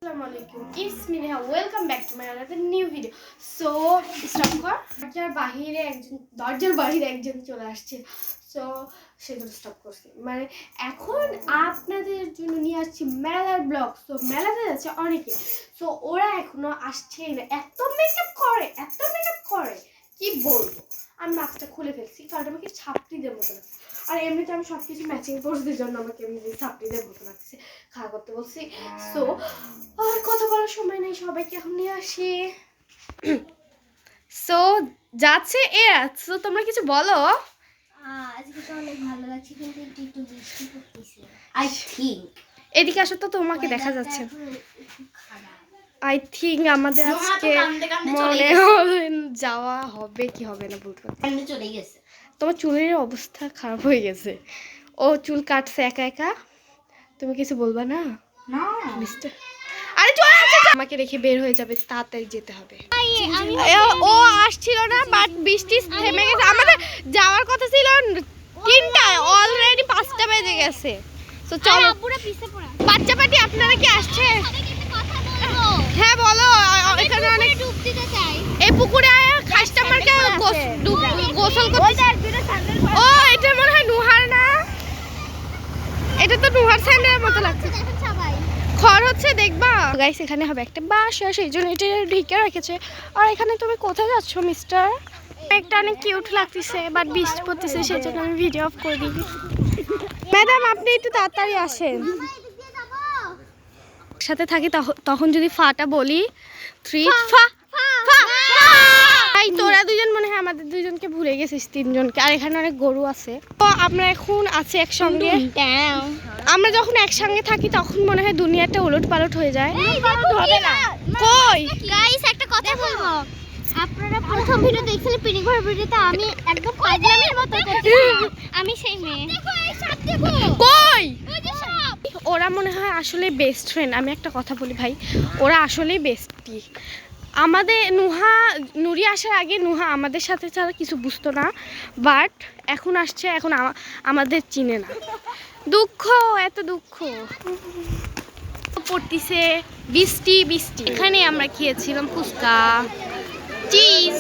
Assalamualaikum, it's me Neha. Welcome back to my another new video. So, stop কর দরজার বাইরে একজন চলে আসছে। সো সেগুলো স্টপ করছি, মানে এখন আপনাদের জন্য নিয়ে আসছি মেলার ব্লগ। সো মেলাতে যাচ্ছে অনেকে, সো ওরা এখনো আসছেই না। এত মেকআপ করে কি বলবো। আমি মাস্কটা খুলে ফেলছি কারণ আমাকে ছাপড়িদের মতো লাগছে, আর এমনিতে আমি সব কিছু ম্যাচিং পরদের জন্য আমাকে এমনিতে ছাপড়িদের মতো লাগছে। খাওয়া করতে বলছি। সো আর কথা বলার সময় নেই, সবাইকে এখন নিয়ে আসি। সো যাচ্ছে এরা। সো তোমরা কিছু বলো। আজকে তো অনেক ভালো লাগছে, কিন্তু একটু বৃষ্টি পড়তেছে। আই থিংক এদিকে আসো তো, তোমাকে দেখা যাচ্ছে। আই থিঙ্ক আমাদের আজকে মনে হয় যাওয়া হবে কি হবে না বলতে পারছি। চলে গেছে। তোমার চুলের অবস্থা খারাপ হয়ে গেছে। ও চুল কাটছে একা একা, তুমি কিছু বলবা না? না মিস্টার, আরে চলে আসছে, আমাকে রেখে বের হয়ে যাবে, তাড়াতাড়ি যেতে হবে। ও আসছিল না, বাট বৃষ্টি থেমে গেছে। আমাদের যাওয়ার কথা ছিল 3টায়, অলরেডি 5টা বেজে গেছে। তো চলো। বাচ্চা পাটি আপনারা কি আসছে? হ্যাঁ বলো। এখানে অনেক এই পুকুরে খাসটা মার্কে গোসল করতে। ও এটা মনে হয় নুহার না, এটা তো নুহার স্যান্ডেলের মতো লাগছে। খড় হচ্ছে দেখবা গাইস, এখানে হবে একটা বাসা, সেই জন্য এটা ঢেকে রেখেছে। আর এখানে তুমি কোথায় যাচ্ছ মিস্টার? একটা অনেক কিউট লাগতেছে, বাট বৃষ্টি পড়তেছে, সেই জন্য আমি ভিডিও অফ করে দিই। ম্যাডাম আপনি একটু তাড়াতাড়ি আসেন। সাথে থাকি তখন যদি ফাটা বলি 3 ফা তোরা দুজন মনে হয় আমাদের দুজনকে ভুলে গেছিস, 3জনকে। আর এখানে অনেক গরু আছে। তো আমরা এখন আছি একসঙ্গে। আমরা যখন একসঙ্গে থাকি তখন মনে হয় দুনিয়াটা উলট পালট হয়ে যায়। কই গাইস একটা কথা বলবো, আপনারা প্রথম ভিডিও দেখছিলেন পিনিক ভাই ভিডিওতে আমি একদম পাগলামির মতো করছিলাম। আমি সেই মেয়ে। দেখো এই সাপ, দেখো কই ওই যে সাপ। ওরা মনে হয় আসলে বেস্ট ফ্রেন্ড। আমি একটা কথা বলি ভাই, ওরা আসলেই বেস্টি। আমাদের নুরি আসার আগে নুহা আমাদের সাথে ছাড়া কিছু বুঝতো না, বাট এখন আসছে, এখন আমাদের চিনে না। দুঃখ, এত দুঃখ পড়তিছে, বৃষ্টি। এখানে আমরা খেয়েছিলাম ফুচকা, চিজ।